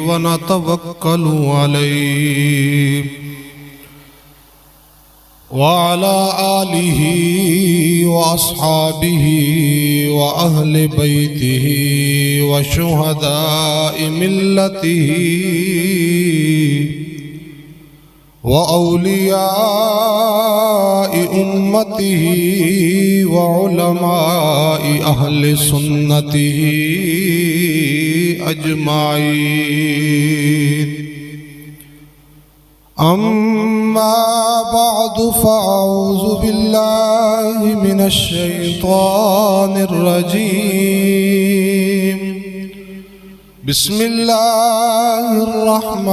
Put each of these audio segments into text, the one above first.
ونتوكل عليه وعلى آله وأصحابه وأهل بيته وشهداء ملته وأولياء أمته وعلماء أهل سنته أجمعين. أما بعد فأعوذ بالله من الشيطان الرجيم. بسم الله الرحمن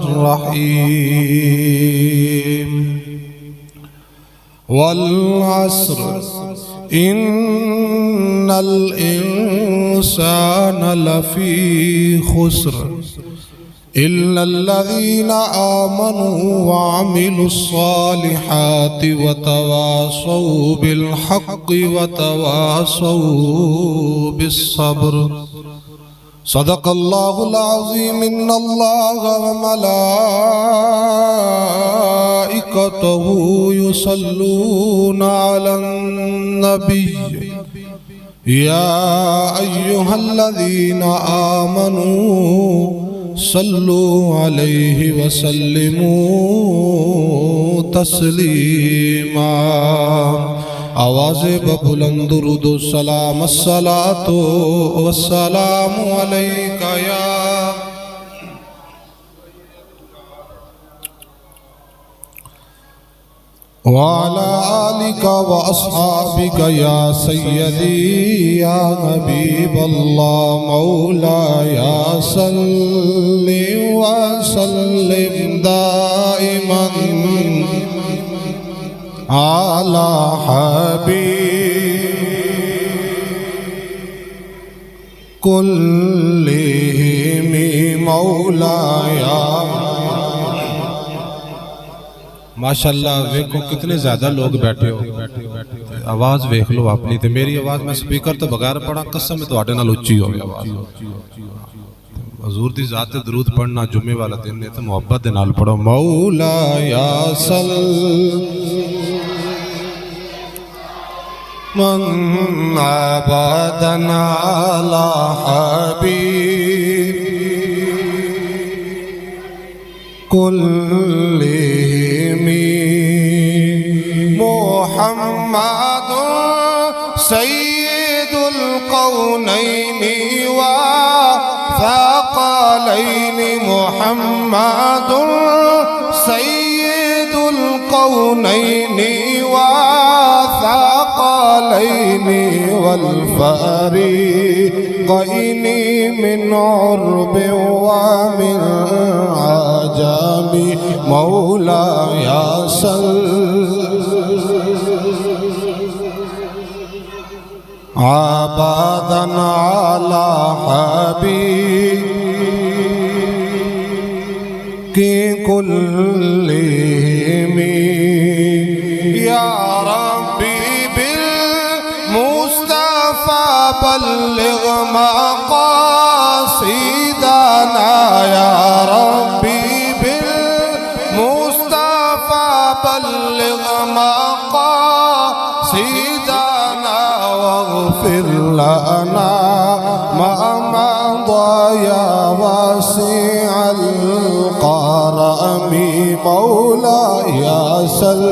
الرحيم. والعصر إن الإنسان لفي خسر إلا الذين آمنوا وعملوا الصالحات وتواصوا بالحق وتواصوا بالصبر. صدق الله العظيم. إن الله وملائكته يصلون على النبي يا أيها الذين آمنوا صلوا عليه وسلموا تسلیما. آواز ببلند درود و سلام. الصلاة والسلام علیک یا وعلى آلك وأصحابك يا سيدي يا حبيب الله. مولاي صل وسلم دائما على حبيب كلهم مولاي. ماشاءاللہ ویکھو کتنے زیادہ لوگ بیٹھے ہو. آواز ویکھ لو اپنی تے میری آواز میں سپیکر تو بغیر پڑھا قسم میں تواڈے نال اچھی ہوے آواز. حضور دی ذات تے درود پڑھنا جمعے والا دن ہے تے محبت دے نال پڑھو. مولا یا صل من عبادنا علی حبیب كلهم محمد سيد القونين وثقلين. محمد سيد القونين وثقلين والفريقين من عرب ومن عجم. مولاي صل عبادا على حبيب كلهم يا ربي بالمصطفى بلغ مقاصدنا. يا ربي بلغ مقاصدنا واغفر لنا ما مضى يا واسع الكرم. مولاي صل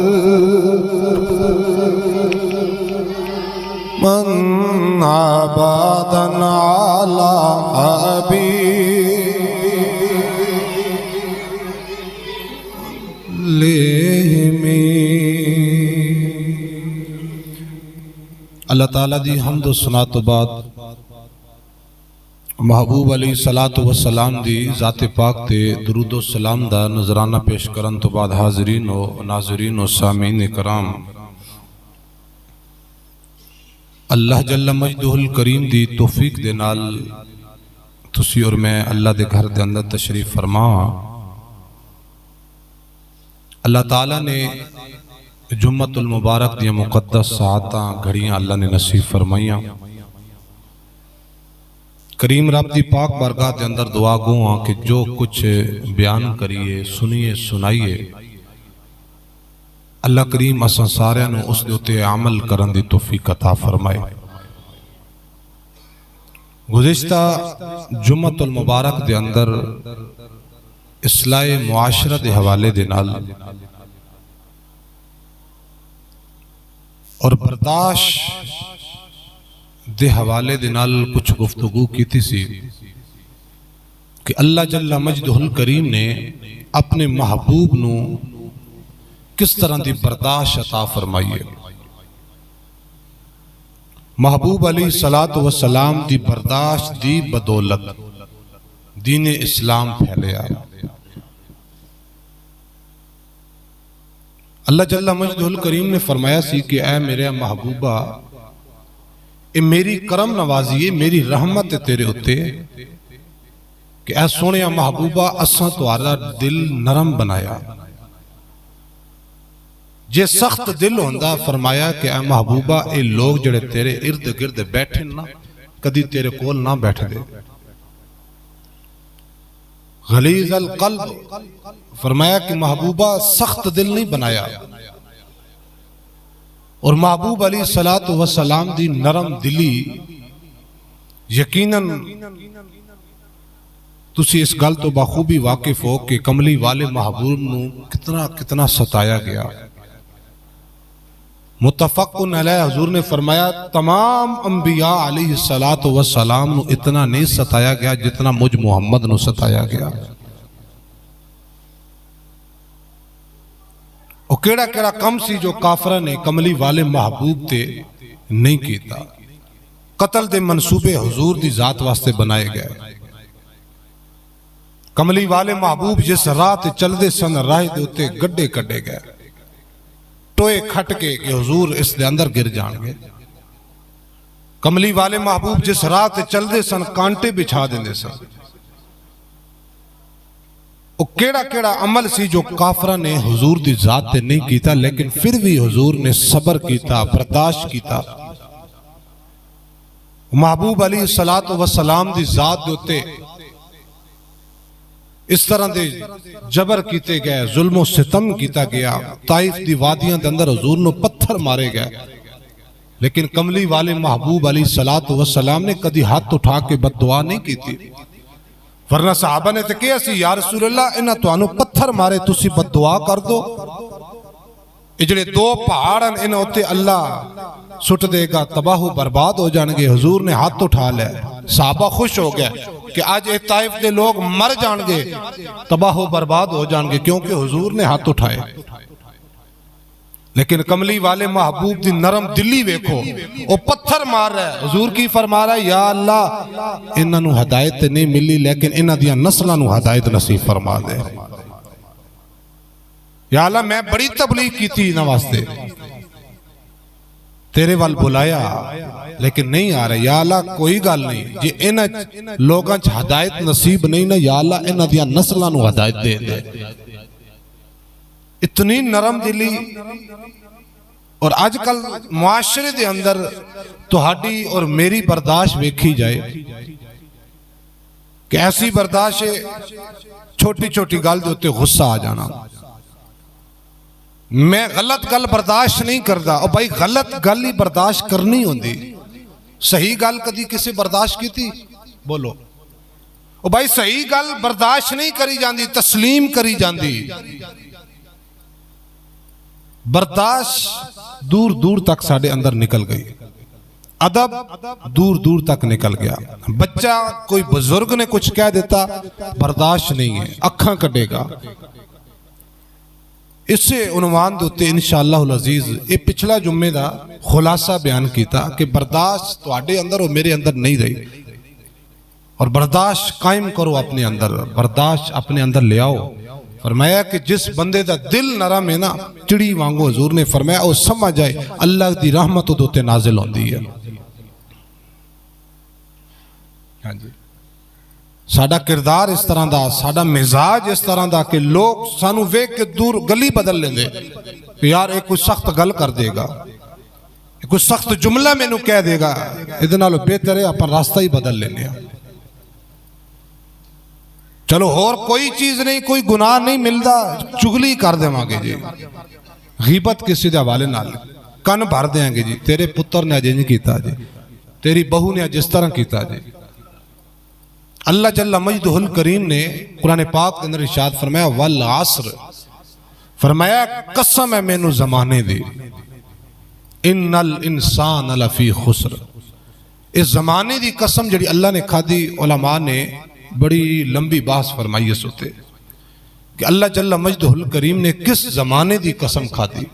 من عبادنا على حبيب اللہ تعالیٰ دی حمد و ثنا تو بعد محبوب علیہ الصلوۃ والسلام دی ذات پاک تے درود و سلام دا نظرانہ پیش کرن تو بعد حاضرین و ناظرین و سامعین کرام، اللہ جل مجدہ الکریم دی توفیق دے نال تسی اور میں اللہ دے گھر دے اندر تشریف فرما۔ اللہ تعالیٰ نے جمعۃ المبارک دی مقدس ساعتاں گھڑیاں اللہ نے نصیب فرمائیاں۔ کریم رب دی پاک بارگاہ دے اندر دعا گو ہاں کہ جو کچھ بیان کریے سنیے سنائیے اللہ کریم اساں سارے نو اس دے اتے عمل کرن دی توفیق عطا فرمائے۔ گزشتہ جمعۃ المبارک دے اندر اصلاح معاشرہ دے حوالے دے نال اور برداشت دے حوالے دے نال کچھ گفتگو کیتی سی کہ اللہ جل مجدہ الکریم نے اپنے محبوب نو کس طرح دی برداشت عطا فرمائی ہے۔ محبوب علیہ السلام دی برداشت دی بدولت دین اسلام پھیلیا۔ اللہ جل مجدہ الکریم نے فرمایا سی کہ اے میرے محبوبہ اے میری کرم نوازی ہے، میری رحمت ہے تیرے اتے کہ اے سونے محبوبہ اساں تہاڈا دل نرم بنایا۔ جے سخت دل ہوندا فرمایا کہ اے محبوبہ اے لوگ جڑے تیرے ارد گرد بیٹھے نا کدی تیرے کول نہ بیٹھ دے۔ غلیظ القلب فرمایا کہ محبوبہ سخت دل نہیں بنایا، اور محبوب علیہ السلام دی نرم دلی یقیناً تسی اس گل تو بخوبی واقف ہو کہ کملی والے محبوب نو کتنا ستایا گیا۔ متفقن علیہ حضور نے فرمایا تمام انبیاء علیہ السلام نو اتنا نہیں ستایا گیا جتنا مجھ محمد نو ستایا گیا۔ اور کیڑا کیڑا کم سی جو کافرہ نے کملی والے محبوب تے نہیں کیتا۔ قتل دے منصوبے حضور دی ذات واسطے بنائے گئے۔ کملی والے محبوب جس رات چل دے سن راہ دے اتے گڈے کڈے گئے، ٹوئے کھٹ کے کہ حضور اس دے اندر گر جان گے۔ کملی والے محبوب جس رات چل دے سن کانٹے بچھا دے سن۔ وہ کیڑا کیڑا عمل سی جو کافرہ نے حضور دی ذات تے نہیں کیتا، لیکن پھر بھی حضور نے صبر کیتا، برداشت کیتا۔ محبوب علیہ السلام دی ذات دوتے اس طرح دے جبر کیتے گئے، ظلم و ستم کیتا گیا۔ طائف دی وادیاں دے اندر حضور نو پتھر مارے گئے، لیکن کملی والے محبوب علیہ السلام نے کدی ہاتھ اٹھا کے بد دعا نہیں کیتی۔ ورنہ صحابہ نے تو کہا سی یا رسول اللہ انہاں توانو پتھر مارے تسی بد دعا کر دو، اجڑے دو پہاڑن انہاں اتے اللہ سٹ دے گا، تباہ و برباد ہو جان گے۔ حضور نے ہاتھ اٹھا لے، صحابہ خوش ہو گئے کہ آج اے طائف دے لوگ مر جان گے، تباہ و برباد ہو جان گے، کیونکہ حضور نے ہاتھ اٹھائے۔ لیکن کملی والے محبوب دی نرم دلی ویکھو، وہ پتھر مار رہا ہے، حضور کی فرما رہا ہے یا اللہ انہاں نو ہدایت نہیں ملی لیکن انہاں دیاں نسلاں نو ہدایت نصیب فرما دے۔ یا اللہ میں بڑی تبلیغ کی تھی انہاں واسطے، تیرے وال بلایا لیکن نہیں آ رہے، یا اللہ کوئی گل نہیں جی انہاں لوگاں چ ہدایت نصیب نہیں نا، یا اللہ انہاں دیاں نسلاں نو ہدایت دے دے۔ اتنی نرم دلی، اور آج کل معاشرے دے اندر تہاڈی اور میری برداشت ویکھی جائے کہ ایسی برداشت چھوٹی چھوٹی گل دے اتے غصہ آ جانا۔ میں غلط گل برداشت نہیں کردا، اور بھائی غلط گل ہی برداشت کرنی ہوندی، صحیح گل کدی کسی برداشت کی تھی بولو؟ اور بھائی صحیح گل برداشت نہیں کری جاندی، تسلیم کری جاندی۔ برداشت دور دور تک ساڑھے اندر نکل گئی، ادب دور دور تک نکل گیا۔ بچہ کوئی بزرگ نے کچھ کہہ دیتا برداشت نہیں ہے، اکھاں کٹے گا۔ اس سے عنوان دوتے انشاءاللہ العزیز یہ پچھلا جمعے دا خلاصہ بیان کیتا کہ برداشت تواڈے اندر اور میرے اندر نہیں رہی، اور برداشت قائم کرو اپنے اندر، برداشت اپنے اندر لے آؤ۔ فرمایا کہ جس بندے دا دل نرم ہے نا، چڑی وانگو حضور نے فرمایا وہ سمجھ جائے اللہ دی رحمت دوتے نازل ہوندی ہے۔ ہاں جی، ساڈا کردار اس طرح دا، ساڈا مزاج اس طرح دا کہ لوگ سانو ویکھ کے دور گلی بدل لیندے کہ یار ایک کوئی سخت گل کر دے گا، کوئی سخت جملہ میں نو کہہ دے گا، ادھے نالو بہتر ہے اپنا راستہ ہی بدل لینے۔ چلو اور کوئی چیز نہیں، کوئی گناہ نہیں ملتا، چگلی کر دیں گے جی، غیبت کسی دے حوالے نال کن بھر دیں گے جی، تیرے پتر نے اجے نہیں کیتا جی، تیری بہو نے جس طرح کیتا جی۔ اللہ جل مجدہ الکریم نے قرآن پاک کے اندر ارشاد فرمایا والعصر، فرمایا قسم ہے مینوں زمانے دی، ان الانسان لفی خسر، اس زمانے دی قسم جڑی اللہ نے کھادی، علماء نے بڑی لمبی بحث فرمائی اس ہوتے کہ اللہ جل مجدہ الکریم نے کس زمانے دی قسم کھادی۔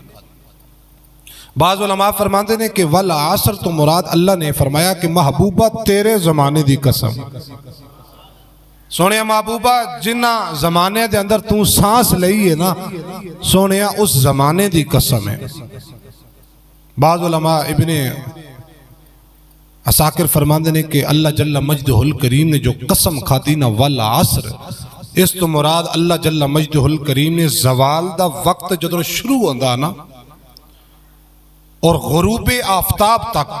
بعض علماء فرماتے ہیں کہ والعصر تو مراد اللہ نے فرمایا کہ محبوبہ تیرے زمانے دی قسم، سونے محبوبہ جنہ زمانے دے اندر تو سانس لئی ہے نا سونے اس زمانے دی قسم ہے۔ بعض علماء ابن عساکر فرماندے نے کہ اللہ جل مجدہ الکریم نے جو قسم کھاتی نا والعصر، اس تو مراد اللہ جل مجدہ الکریم نے زوال دا وقت جدوں شروع ہوندا نا اور غروب آفتاب تک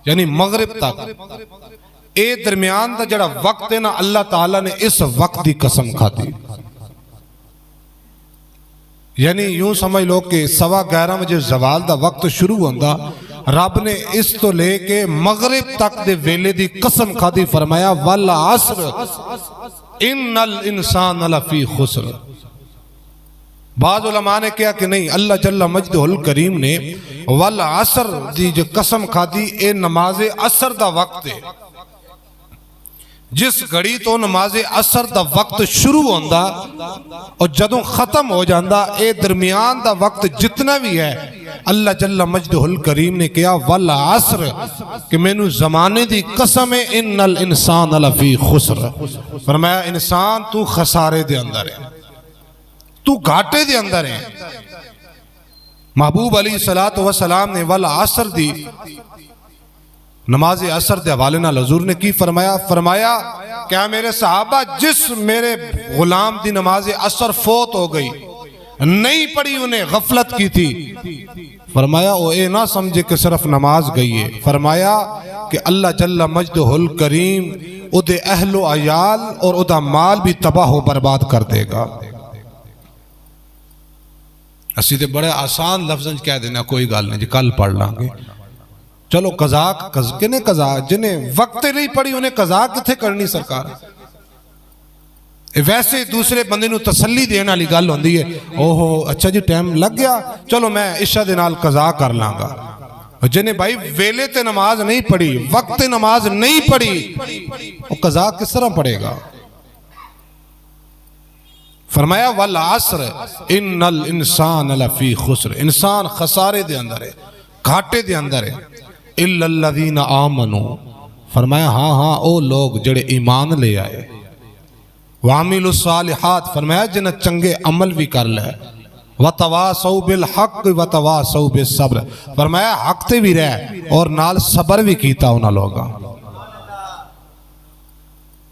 یعنی مغرب تک، اے درمیان دا جڑا وقت ہے نا اللہ تعالیٰ نے اس وقت دی قسم کھاتی، یعنی یوں سمجھ لو کہ 11:15 بجے زوال دا وقت شروع ہوندا، رب نے اس تو لے کے مغرب تک دے ویلے دی قسم کھاتی، فرمایا والعصر ان الانسان لفی خسر۔ بعض علماء نے کہا کہ نہیں، اللہ جل مجدہ الکریم نے والعصر دی جو قسم کھاتی اے نماز عصر دا وقت ہے، جس گھڑی تو نماز عصر دا وقت شروع ہوندا اور جدوں ختم ہو جاندا، اے درمیان دا وقت جتنا بھی ہے اللہ جل مجدہ الکریم نے کہا والعصر کہ مینوں زمانے دی قسم ہے ان الانسان لفی خسر، فرمایا انسان تو خسارے دے اندر ہے، تو گھاٹے دے اندر ہے۔ محبوب علیہ السلام نے والعصر دی نماز عصر دے حوالے نال حضور نے کی فرمایا، فرمایا کیا میرے صحابہ جس میرے غلام دی نماز عصر فوت ہو گئی، نہیں پڑھی، انہیں غفلت کی تھی، فرمایا او اے نہ سمجھے کہ صرف نماز گئی ہے، فرمایا کہ اللہ جل مجدہ الکریم او دے اہل و عیال اور او دا مال بھی تباہ و برباد کر دے گا۔ اسی تے بڑے آسان لفظیں کہہ دینا کوئی گال نہیں جی کل پڑھ لیں گے، چلو قضا کنے قضا، جنہیں وقت نہیں پڑھی انہیں قضا کتھے کرنی سرکار، ویسے دوسرے بندے نو تسلی دینا والی گل ہوندی ہے، اوہو اچھا جی ٹائم لگ گیا چلو میں عشاء دے نال قضا کر لاں گا، جنہیں بھائی ویلے تے نماز نہیں پڑھی، وقت نماز نہیں پڑھی، وہ قضا کس طرح پڑھے گا؟ فرمایا والعصر ان الانسان لفی خسر، انسان خسارے دے اندر ہے، گھاٹے دے اندر ہے، الا الذین آمنوا، فرمایا ہاں ہاں او لوگ جڑے ایمان لے آئے، وعملوا الصالحات، فرمایا جنہ چنگے عمل بھی کر لے، وتواصوا بالحق وتواصوا بالصبر، فرمایا حق تے بھی رہے اور نال صبر بھی کیتا انہاں لوگاں۔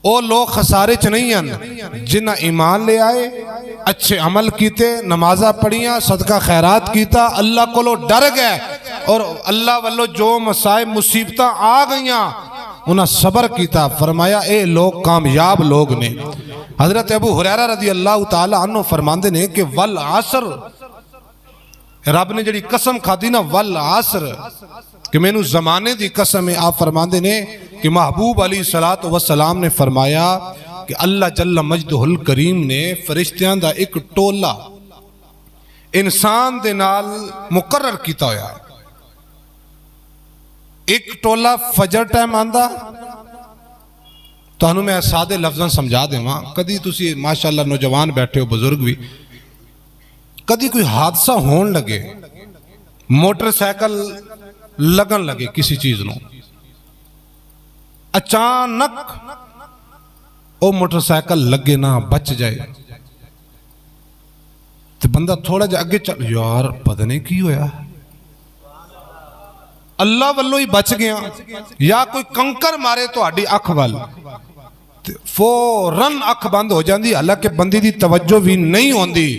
او لوگ خسارے چ نہیں ہیں جنہ ایمان لے آئے، اچھے عمل کیتے، نمازہ پڑھیاں، صدقہ خیرات کیتا، اللہ کو لو ڈر گئے اور اللہ والو جو مسائب مصیبتاں آ گئیاں انہاں صبر کیتا، فرمایا اے لوگ کامیاب لوگ نے۔ حضرت ابو ہریرہ رضی اللہ تعالی عنہ فرماندے نے کہ والعصر، رب نے جڑی قسم کھادی نا والعصر کہ میں نو زمانے دی قسم ہے، آپ فرماندے نے کہ محبوب علیہ السلام نے فرمایا کہ اللہ جل مجدہ الکریم نے فرشتیاں دا ایک ٹولہ انسان دے نال مقرر کیتا ہویا، ایک ٹولہ فجر ٹائم آندا، تو انہوں میں سادے لفظاں سمجھا دے ماں، کدی تسی ماشاءاللہ نوجوان بیٹھے ہو بزرگ بھی، کدی کوئی حادثہ ہون لگے، موٹر سائیکل لگن لگے کسی چیز نو، اچانک او موٹر سائیکل لگے نہ بچ جائے تو بندہ تھوڑا جا اگے چل، یار پتہ نہیں کی ہویا، اللہ واللو ہی بچ گیا، یا کوئی کنکر مارے تو آڈی اکھ وال فوراً اکھ بند ہو جاندی، حالانکہ بندی دی توجہ بھی نہیں ہوندی،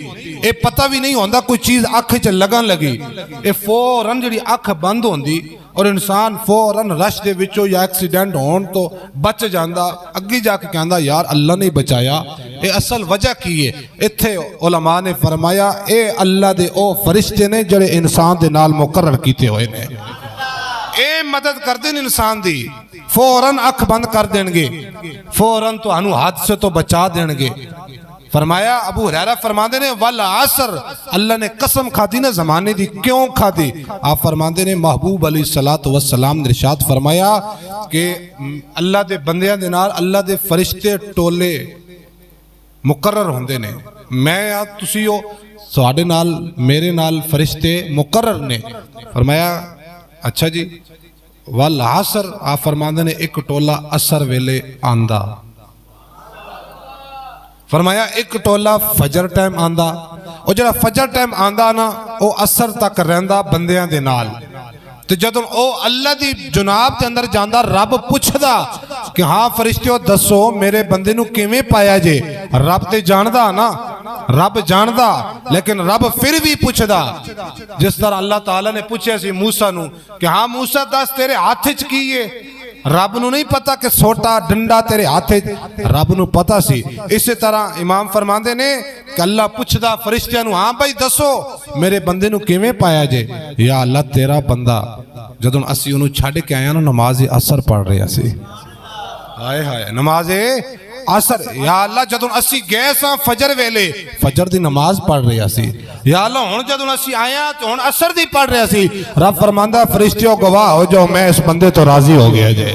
اے پتہ بھی نہیں ہوندا کوئی چیز اکھ چ لگن لگی، اے فوراً جڑی اکھ بند ہوندی اور انسان فوراً رش دے وچوں یا ایکسیڈنٹ ہون تو بچ جاندا، اگی جا کے کہندا یار اللہ نے بچایا، اے اصل وجہ کی ہے؟ اتھے علماء نے فرمایا اے اللہ دے او فرشتے نے جڑے انسان دے نال مقرر کیتے ہوئے نے، اے مدد کر دیں انسان دی، فوراً اکھ بند کر دیں گے، فوراً تو انو حادثے تو بچا دیں گے۔ فرمایا ابو ہریرہ فرماندے نے والعصر، اللہ نے قسم کھا دی نا زمانے دی، کیوں کھا دی؟ آپ فرماندے نے محبوب علیہ السلام نے ارشاد فرمایا کہ اللہ دے بندیاں دے نال اللہ دے فرشتے ٹولے مقرر ہوندے نے، میں یا تسی ہو ساڈے نال میرے نال فرشتے مقرر نے۔ فرمایا اچھا جی، والعصر آپ فرماندے نے ایک ٹولا اثر ویلے آندہ، فرمایا ایک ٹولا فجر ٹائم آندہ، اور جڑا فجر ٹائم آندہ نا او اثر تک رہندہ بندیاں دے نال، تو جدوں او اللہ دی جناب دے اندر جاندہ رب پوچھدا کہ ہاں فرشتیو دسو میرے بندے نو کیویں پایا جے؟ رب تے جاندہ نا، رب جاندہ، لیکن رب پھر بھی پوچھدا، جس طرح اللہ تعالیٰ نے پوچھا سی موسیٰ نو کہ ہاں موسیٰ دس تیرے ہاتھ وچ کی ہے؟ رب نو نہیں پتا کہ سوٹا ڈنڈا تیرے ہاتھے، رب نو پتا سی۔ اسی طرح امام فرماندے نے کہ اللہ پوچھدا فرشتیاں نو ہاں بھائی دسو میرے بندے نو کیویں پایا جے؟ یا اللہ تیرا بندہ جدوں اسی انہوں چھڑ کے آیا نا نماز اثر پڑھ رہے سی، ہائے ہائے نماز اثر، یا اللہ جدوں اسی گئے ساں فجر ویلے فجر دی نماز پڑھ رہے سی، یا اللہ ہن جدوں اسی آیا تو ہن اثر دی پڑھ رہے سی۔ رب فرماندا فرشتیوں گواہ ہو جاؤ میں اس بندے تو راضی ہو گیا جے،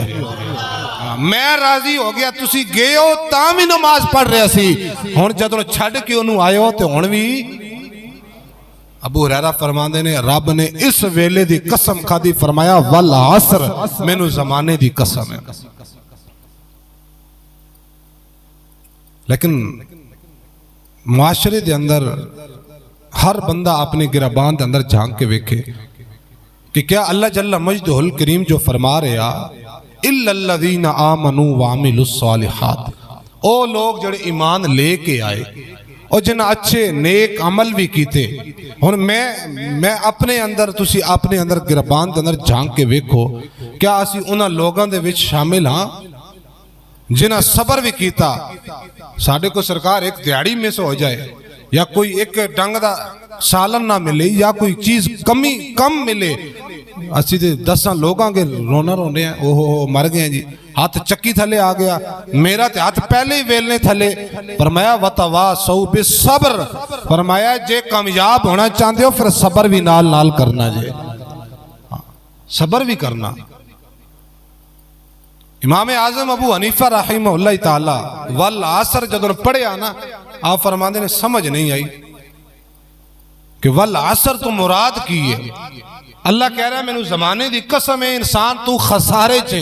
میں راضی ہو گیا، تسی گئے ہو تاں بھی نماز پڑھ رہے سی، ہن جدوں چھڈ کے انہوں آئے ہو تو ہن بھی۔ ابو ہریرہ فرماندے نے رب نے اس ویلے دی قسم کھادی، فرمایا والعصر، مینوں زمانے دی قسم ہے۔ لیکن معاشرے دے اندر ہر بندہ اپنے گربان دے اندر جھانک کے ویکھے کہ کیا اللہ جل مجدہ الکریم جو فرما رہا اِلَّا الَّذِينَ آمَنُوا وَعَمِلُوا الصَّالِحَاتِ، او لوگ جڑے ایمان لے کے آئے اور جن اچھے نیک عمل بھی کیتے۔ اور میں اپنے اندر تسی اپنے اندر گربان دے اندر جھانک کے ویکھو کیا اسی انہاں لوگاں دے وچ شامل ہاں جنہاں صبر بھی کیتا؟ ساڑھے کو سرکار ایک دیاڑی میں سے ہو جائے یا کوئی ایک ڈنگ دا سالن نہ ملے یا کوئی چیز کم ملے، اسی دے 10 لوگاں کے رونا رونے ہیں، اوہ مر گئے ہیں جی، ہاتھ چکی تھلے آ گیا، میرا تے ہاتھ پہلے ہی ویلنے تھلے۔ فرمایا وَتَوَاصَوْا بِالصَّبْرِ، فرمایا جے کامیاب ہونا چاہتے ہو پھر صبر بھی نال کرنا جے، صبر بھی کرنا۔ امام اعظم ابو حنیفہ رحمہ اللہ تعالی والعصر جدوں پڑھے آنا آپ فرماندے نے سمجھ نہیں آئی کہ والعصر تو مراد کی ہے۔ اللہ کہہ رہا ہے میں نے زمانے دی قسم ہے انسان تو خسارے چھے،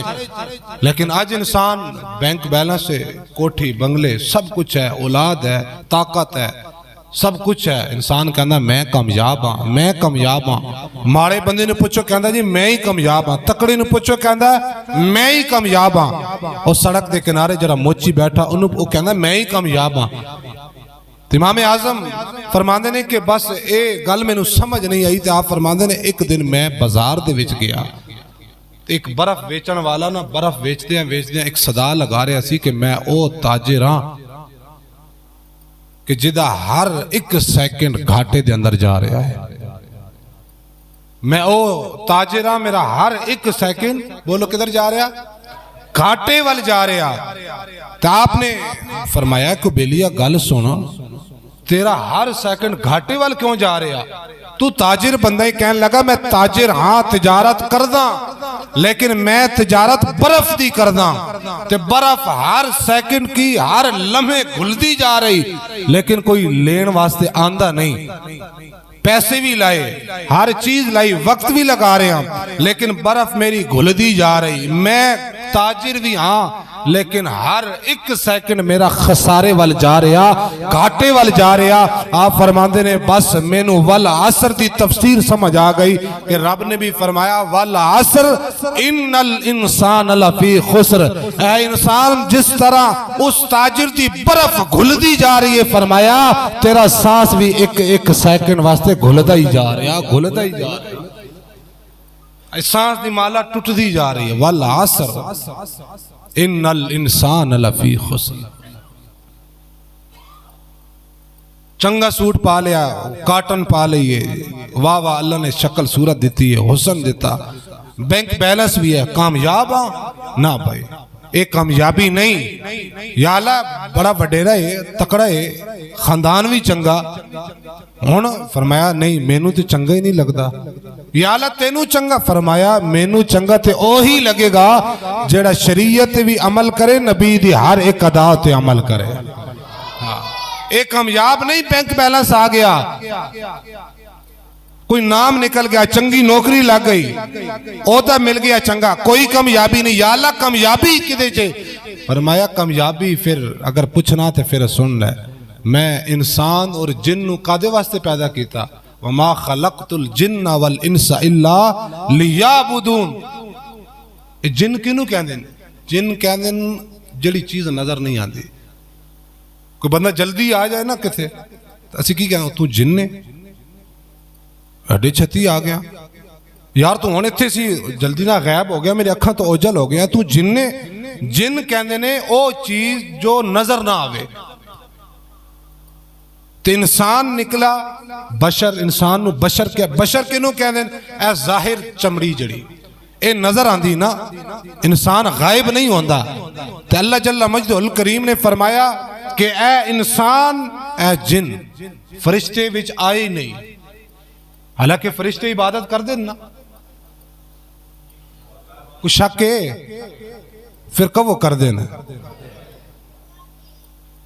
لیکن آج انسان بینک بیلنس ہے، کوٹھی بنگلے سب کچھ ہے، اولاد ہے، طاقت ہے، سب کچھ ہے، انسان کہنا میں کامیاب ہاں، میں کامیاب ہاں۔ ماڑے بندے نے پوچھو کہندا جی میں ہی کامیاب ہاں، تکڑے نے پوچھو کہندا میں ہی کامیاب ہاں، اور سڑک دے کنارے جڑا موچی بیٹھا انہوں وہ کہندا میں ہی کامیاب ہاں۔ امام اعظم فرماندے نے کہ بس اے گل میں نو سمجھ نہیں آئی، تے آپ فرماندے نے ایک دن میں بازار دے وچ گیا، ایک برف بیچن والا نا برف ویچدے ہیں ایک صدا لگا رہا سی کہ میں او تاجر ہاں کہ جدہ ہر ایک سیکنڈ گھاٹے دے اندر جا رہا ہے، میں او تاجرہ میرا ہر ایک سیکنڈ بولو کدھر جا رہا گھاٹے وال جا رہا۔ تو آپ نے فرمایا کہ بیلیا گل سونا تیرا ہر سیکنڈ گھاٹے وال کیوں جا رہا؟ تو تاجر بندہ ہی کہنے لگا میں تاجر ہاں تجارت کردہ لیکن میں تجارت برف دی کردہ، تے برف ہر سیکنڈ کی ہر لمحے گھلدی جا رہی لیکن کوئی لین واسطے آندہ نہیں، پیسے بھی لائے ہر چیز لائی وقت بھی لگا رہے ہیں لیکن برف میری گھلدی جا رہی، میں تاجر بھی ہاں لیکن ہر ایک سیکنڈ میرا خسارے وال جا رہا، گھاٹے وال جا رہا۔ آپ فرماندے نے بس مینو والعصر دی تفسیر سمجھ آ گئی کہ رب نے بھی فرمایا والعصر ان الانسان لفی خسر، اے انسان جس طرح اس تاجر دی برف گھلدی جا رہی ہے فرمایا تیرا سانس بھی ایک سیکنڈ واسطے گھلدا ہی جا رہا، گھلدا ہی جا رہا، سانس دی مالا ٹوٹ دی جا رہی ہے۔ والعصر ان الانسان لفی خسر، چنگا سوٹ پا لیا, کاٹن پا لئیے, واہ واہ اللہ نے شکل صورت دیتی ہے, حسن دیتا, بینک بیلنس بھی ہے, کامیاب ہاں نہ بھائی ایک کامیابی نہیں. یا اللہ بڑا وڈیرا ہے, تکڑا ہے, خاندان بھی چنگا, ہن فرمایا نہیں مینوں تے چنگا ہی نہیں لگدا. یا اللہ تینوں چنگا, فرمایا مینوں چنگا تے اوہی لگے گا جیڑا شریعت بھی عمل کرے, نبی دی ہر ایک ادا تے عمل کرے. ایک کامیاب نہیں بینک بیلنس آ گیا, کوئی نام نکل گیا, چنگی نوکری لگ گئی, عہدہ مل گیا چنگا, کوئی کامیابی نہیں. یا اللہ کامیابی کدے چے؟ فرمایا کامیابی پھر اگر پوچھنا تے پھر سن لے, میں انسان اور جن نو کادے واسطے پیدا کیتا, وما خلقت الجن والانس الا لیعبدون. جن کینوں کہندے نے؟ جن کہندے جڑی چیز نظر نہیں آندی. کوئی بندہ جلدی آ جائے نا کتے, اسی کی کہنا تو جن نے اڈے چھتی آ گیا یار, تو ہونے تھے سی جلدی نہ غائب ہو گیا, میرے اکھاں تو اوجل ہو گیا, تو جن نے. جن کہندے نے او چیز جو نظر نہ آوے. تے انسان نکلا بشر, انسان نو بشر کیا, بشر کنوں کہندے اے ظاہر چمڑی جڑی اے نظر آندی نا, انسان غائب نہیں ہوندا. تے اللہ جل مجدہ الکریم نے فرمایا کہ اے انسان اے جن فرشتے وچ آئے نہیں, حالانکہ فرشتے عبادت کر دیں نا, کوئی شک ہے پھر کب وہ کر دینا.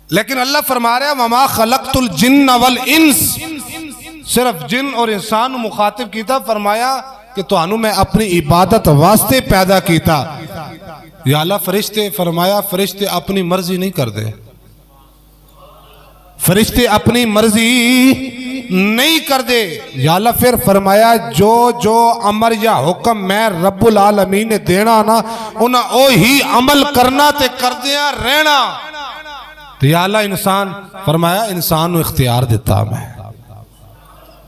لیکن اللہ فرما رہا ہے وما خلقت الجن والانس, صرف جن اور انسان مخاطب کیتا, فرمایا کہ تو انو میں اپنی عبادت واسطے پیدا کیتا. یا اللہ فرشتے, فرمایا فرشتے اپنی مرضی نہیں کر دے, فرشتے اپنی مرضی نہیں کر دے. یا اللہ پھر فرمایا جو امر یا حکم میں رب العالمین نے دینا نا, انہاں اوہی عمل کرنا تے کر دیا رہنا. تو یا اللہ انسان, فرمایا انسان نو اختیار دیتا میں,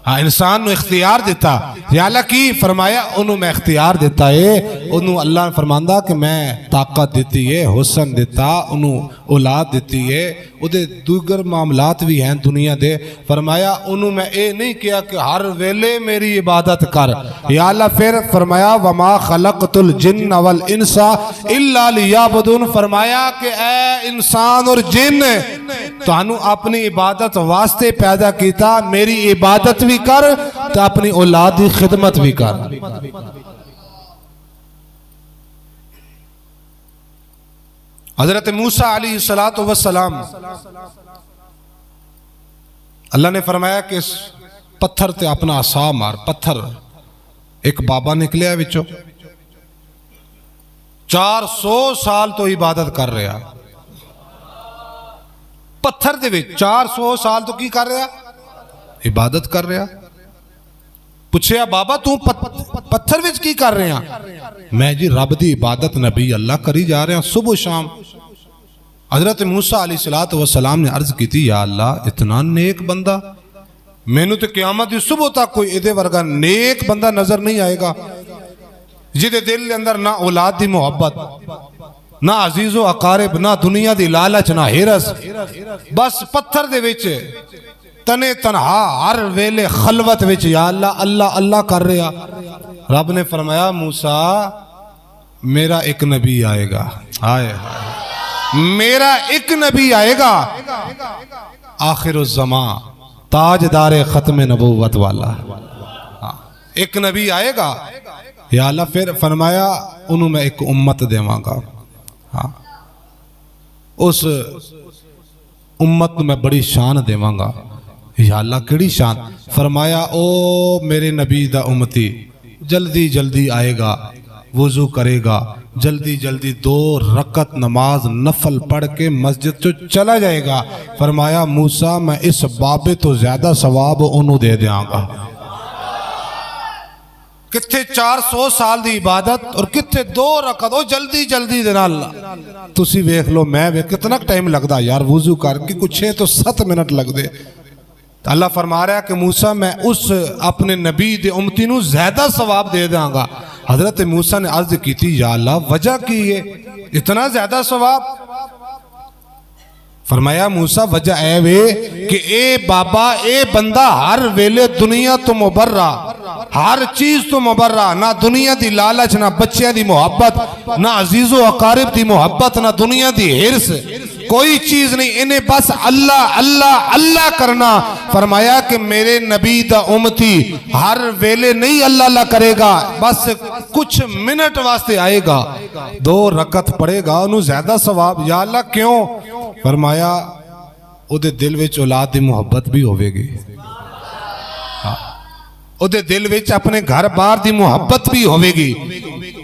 ہاں انسان نو اختیار دیتا. یا اللہ کی فرمایا انہوں میں اختیار دیتا ہے, انہوں اللہ نے فرماندہ کہ میں طاقت دیتی ہے, حسن دیتا, انہوں اولاد دیتی ہے, ادھے دوگر معاملات بھی ہیں دنیا دے. فرمایا انہوں میں اے نہیں کیا کہ ہر ویلے میری عبادت کر. یا اللہ پھر فرمایا وما خلقت الجن والانس الا لیعبدون, فرمایا کہ اے انسان اور جن تو انہوں اپنی عبادت واسطے پیدا کیتا, میری عبادت بھی کر تو اپنی اولاد کی خدمت بھی کر. حضرت موسیٰ علیہ السلام, اللہ نے فرمایا کہ اس پتھر تے اپنا عصا مار. پتھر ایک بابا نکلیا ہے وچوں, 400 سال تو عبادت کر رہا, پتھر دے وچ 400 سال تو کی کر رہا, عبادت کر رہا. پوچھیا بابا تو پتھر وچ کی کر رہے ہیں؟ میں جی رب دی عبادت نبی اللہ کری جا رہے ہیں صبح شام. حضرت موسیٰ علیہ السلام نے عرض کی تھی, یا اللہ اتنا نیک بندہ, میں نے تو قیامت دی صبح تک کوئی ادھے ورگا نیک بندہ نظر نہیں آئے گا جدے دل کے اندر نہ اولاد دی محبت, نہ عزیز و اقارب, نہ دنیا دی لالچ, نہ ہرس, بس پتھر دے وچ تنے تنہا ہر ویلے خلوت وچ یا اللہ اللہ اللہ کر رہا. رب نے فرمایا موسیٰ میرا ایک نبی آئے گا, میرا ایک نبی آئے گا آخر الزمان, تاجدار ختم نبوت والا, ایک نبی آئے گا. یا اللہ پھر فرمایا انہوں میں ایک امت دیواں گا, اس امت میں بڑی شان دیواں گا. یا اللہ کیڑی شان؟ فرمایا او میرے نبی دا امتی جلدی جلدی آئے گا, وضو کرے گا, جلدی جلدی 2 رکعت نماز نفل پڑھ کے مسجد تو چلا جائے گا. فرمایا موسیٰ میں اس بابے تو زیادہ ثواب انہوں دے دیاں گا. کتھے 400 سال دی عبادت اور کتھے 2 رکعت, او جلدی جلدی دینا. اللہ تسی ویکھ لو, میں کتنا ٹائم لگدا یار وضو کر کے, کچھ 6 تو 7 منٹ لگ دے. اللہ فرما رہا ہے کہ موسیٰ میں اس اپنے نبی دے امتی نو زیادہ ثواب دے داں گا. حضرت موسیٰ نے عرض کی تھی, یا اللہ وجہ کی ہے اتنا زیادہ ثواب؟ فرمایا موسیٰ وجہ اے وے کہ اے بابا اے بندہ ہر ویلے دنیا تو مبرہ ہر چیز تو مبرہ نہ دنیا دی لالچ نہ بچیاں دی محبت نہ عزیز و اقارب دی محبت نہ دنیا دی حرص کوئی چیز نہیں انہیں بس اللہ اللہ اللہ کرنا فرمایا کہ میرے نبی دا امتی ہر ویلے نہیں اللہ اللہ کرے گا بس کچھ منٹ واسطے آئے گا 2 رکعت پڑھے گا انہوں زیادہ ثواب یا اللہ کیوں فرمایا او دے دل وچ اولاد دی محبت بھی ہوئے گی او دے دل وچ اپنے گھر بار دی محبت بھی ہوئے گی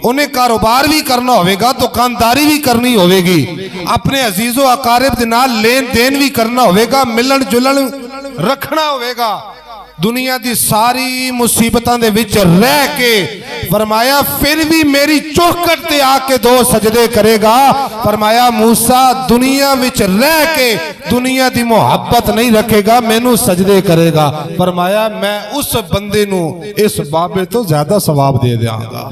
انہیں کاروبار بھی کرنا ہوئے گا دکانداری بھی کرنی ہوئے گی اپنے عزیز و اقارب دے نال لین دین بھی کرنا ہوئے گا ملن جلن رکھنا ہوئے گا دنیا دی ساری مصیبتاں دے وچ رہ کے فرمایا پھر بھی میری چوکھٹ تے آ کے 2 سجدے کرے گا فرمایا موسیٰ دنیا وچ رہ کے دنیا دی محبت نہیں رکھے گا مینوں سجدے کرے گا فرمایا میں اس بندے نو اس بابے تو زیادہ ثواب دے دیاں گا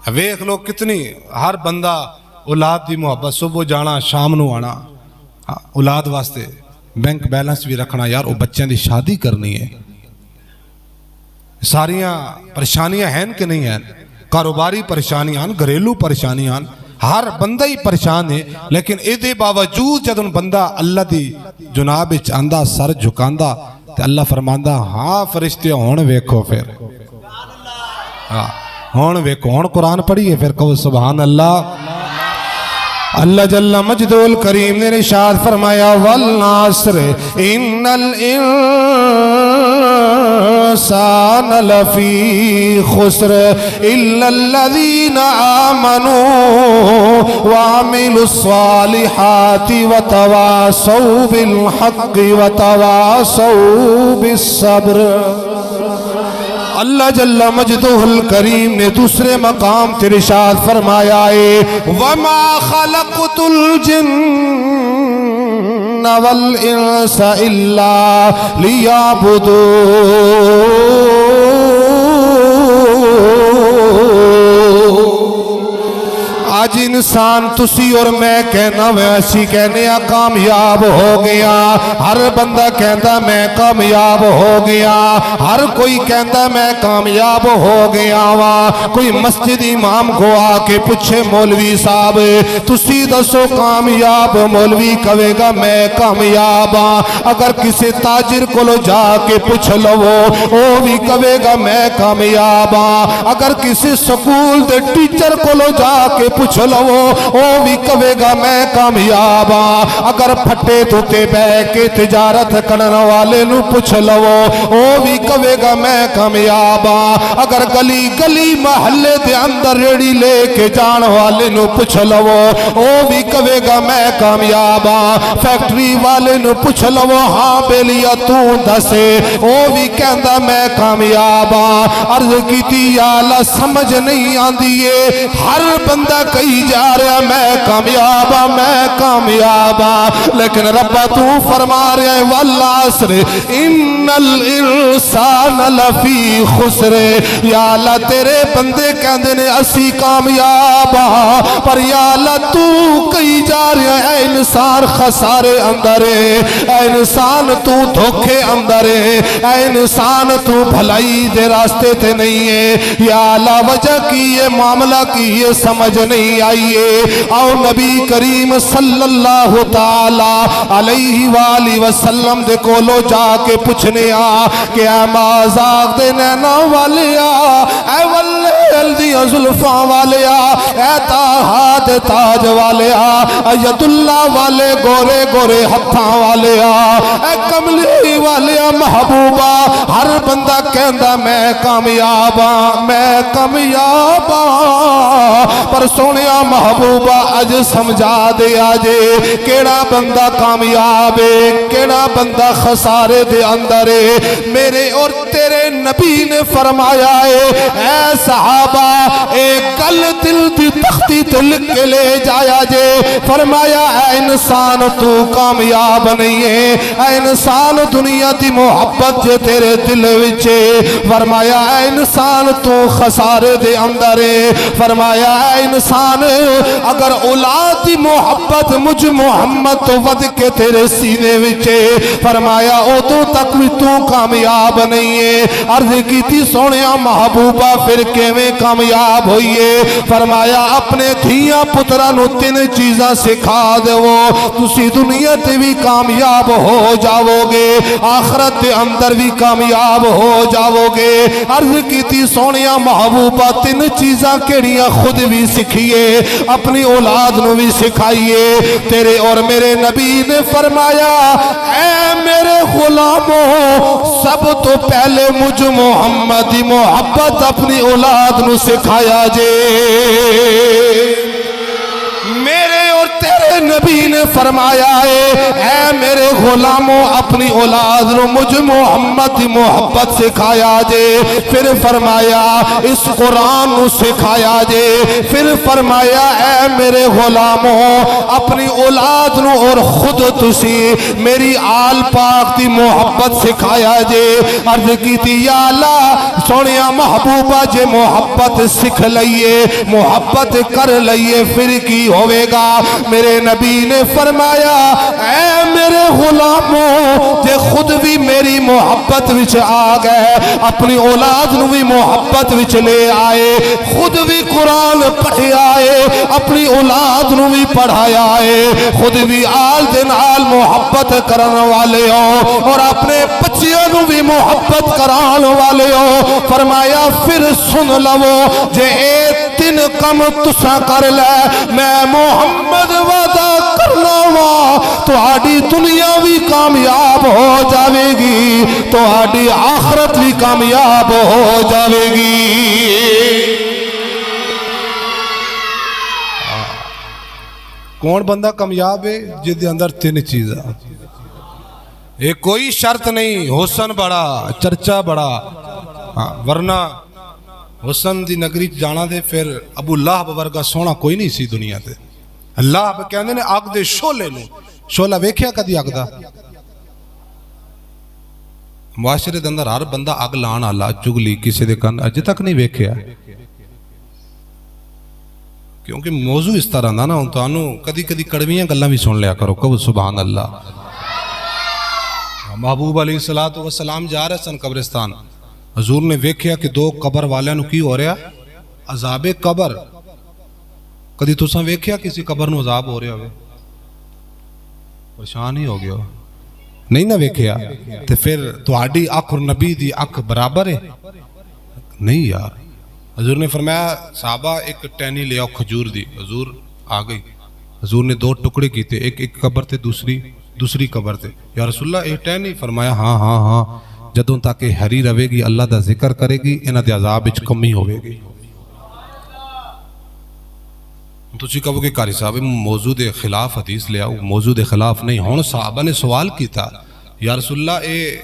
ویکھ لو کتنی ہر بندہ اولاد دی محبت صبح جانا شام نو آنا اولاد واسطے بینک بیلنس بھی رکھنا یار وہ بچیاں دی شادی کرنی ہے ساریاں پریشانیاں ہیں کہ نہیں ہیں کاروباری پریشانیاں گھریلو پریشانیاں ہر بندہ ہی پریشان ہے لیکن اے باوجود جب ان بندہ اللہ دی جناب آندا سر جھکاندا تے اللہ فرماندا ہاں فرشتے ہون ویکھو پھر ہون ویکھو ہون قرآن پڑھیے پھر کہو سبحان اللہ اللہ جل مجد الکریم نے ارشاد فرمایا والناصر ان الانسان لفی خسر الا الذین آمنوا وعملوا الصالحات وتواصوا بالحق وتواصوا بالصبر اللہ جل مجدہ الکریم نے دوسرے مقام تے ارشاد فرمایا ہے وَمَا خَلَقْتُ الْجِنَّ وَالْإِنسَ إِلَّا لِيَعْبُدُونَ آج انسان تسی اور میں کہنا ویسی کہنے کامیاب ہو گیا ہر بندہ کہندا میں کامیاب ہو گیا ہر کوئی کہندا میں کامیاب ہو گیا وا کوئی مسجد امام کو آ کے پوچھے مولوی صاحب تسی دسو کامیاب مولوی کہے گا میں کامیاب ہاں اگر کسی تاجر کو جا کے پوچھ لو وہ بھی کہے گا میں کامیاب ہاں اگر کسی سکول دے ٹیچر کو جا کے پوچھ لو وہ بھی کہے گا میں کامیاب ہاں اگر پھٹے دھوتے بہ کے تجارت کرنے والے نو پوچھ لو وہ بھی کہے گا میں کامیاب ہاں اگر گلی گلی محلے دے اندر ریڑی لے کے جان والے نو پوچھ لو وہ بھی کہے گا میں کامیاب ہاں فیکٹری والے نو پوچھ لو ہاں بیلیا تو دسے وہ بھی کہندا میں کامیاب ہاں عرض کیتی یا اللہ سمجھ نہیں آندی ہے ہر بندہ کئی جا رہا میں کامیاب ہاں لیکن ربا تو فرما رہا ہے والعصر ان الانسان لفی خسر یا اللہ تیرے بندے کہندے نے اسی کامیاب ہاں پر یا اللہ تو کئی جا رہا ہے اے انسان خسارے اندر ہے اے انسان تو دھوکے اندر ہے اے انسان تو بھلائی دے راستے تے نہیں ہے یا اللہ وجہ کی یہ معاملہ کی یہ سمجھ نہیں آئیے آؤ نبی کریم صلی اللہ تعالی علیہ وآلہ وسلم دے کولو جا کے پوچھنے کہ اے مازاق دے نینا والیا اے واللیل دی ظلفاں والیا اے تاہاد تاج والیا اے ید اللہ والے گورے گورے ہتھاں والیا اے کملی والیا محبوبہ ہر بندہ کہندا میں کامیاب ہاں پر سونیا محبوبہ اج سمجھا دے آجے کیڑا بندہ کامیاب ہے کیڑا بندہ خسارے دے اندر ہے میرے اور تیرے نبی نے فرمایا ہے اے صحابہ ایک گل دل دی تختی تے لکھ کے لے جایا جے فرمایا اے انسان تو کامیاب نہیں ہے اے انسان دنیا دی محبت جے تیرے دل وچے فرمایا اے انسان تو خسارے دے اندر ہے فرمایا اے انسان اگر اولاد دی محبت مجھ محمد تو ود کے تیرے سینے وچے فرمایا ادو تک بھی تو کامیاب نہیں ہے عرض کی تھی سونیا محبوبہ پھر کیویں کامیاب ہوئیے فرمایا اپنے دھیاں پترانو 3 چیزاں سکھا دو تسی دنیا تے بھی کامیاب ہو جاؤ گے آخرت دے اندر بھی کامیاب ہو جاؤ گے عرض کی تھی سونیا محبوبہ 3 چیزاں کیڑیاں خود بھی سکھیے اپنی اولاد نو بھی سکھائیے تیرے اور میرے نبی نے فرمایا اے میرے غلاموں سب تو پہلے مجھ محمد دی محبت اپنی اولاد نو سکھایا جے میرے اور تیرے نبی نے فرمایا اے میرے غلاموں اپنی اولاد نو مجھ محمد دی محبت سکھایا جے پھر فرمایا اس قرآن نو سکھایا جے پھر فرمایا اے میرے غلاموں اپنی اولاد نو اور خود تسی میری آل پاک دی محبت سکھایا جے عرض کی تھی یا اللہ سونیا محبوبہ جے محبت سکھ لئیے محبت کر لئیے پھر کی ہوئے گا میرے نبی نے فرمایا اے میرے غلاموں جے خود بھی میری محبت وچ آ گئے اپنی اولاد نو بھی محبت وچ لے آئے خود بھی قرآن پڑھے آئے اپنی اولاد نو بھی پڑھایا آئے خود بھی آل دن آل محبت کرن والے ہو اور اپنے بچیاں نو بھی محبت کران والے ہو فرمایا پھر سن لو جے 3 کم تسا کر لے میں محمد وعدہ کرنا وا تو آڈی دنیا بھی کامیاب ہو جاوے گی تو آڈی آخرت بھی کامیاب ہو جاوے گی کون بندہ کامیاب ہے جس دے اندر 3 چیزاں ایک کوئی شرط نہیں حسن بڑا چرچا بڑا ورنہ حسن دی نگری جانا دے پھر ابو لہب ورگا سونا کوئی نہیں سی دنیا تے اللہ کہندے نے اگ دے شولے نو شولا ویکھیا کدی اگ دا معاشرے دے اندر ہر بندہ اگ لان والا چگلی کسی دے کن اج تک نہیں ویکھیا کیونکہ موضوع اس طرح دا نا ہن تانوں کدی کدی کڑویاں گلاں بھی سن لیا کرو کہ سبحان اللہ محبوب علیہ السلام جا رہے سن قبرستان حضور نے ویکھیا کہ 2 قبر والے نو کی ہو رہا عذاب قبر کدی تساں ویکھیا کسی قبر نو عذاب ہو رہا ہوئے پریشان ہی ہو گیا نہیں نہ ویکھیا تے پھر تہاڈی اکھ اور نبی دی اکھ برابر ہے نہیں یار حضور نے فرمایا صحابہ ایک ٹہنی لے آؤ کھجور دی حضور آ گئی حضور نے 2 ٹکڑے کیتے ایک قبر تے دوسری قبر تے یا رسول اللہ ایک ٹہنی فرمایا ہاں جدوں تاکہ ہری رہے گی اللہ دا ذکر کرے گی انہاں دے عذاب وچ کمی ہوے گی تسی کہو کہ قاری صاحب موضوع دے خلاف حدیث لے آؤ موضوع دے خلاف نہیں ہن صحابہ نے سوال کیتا یا رسول اللہ اے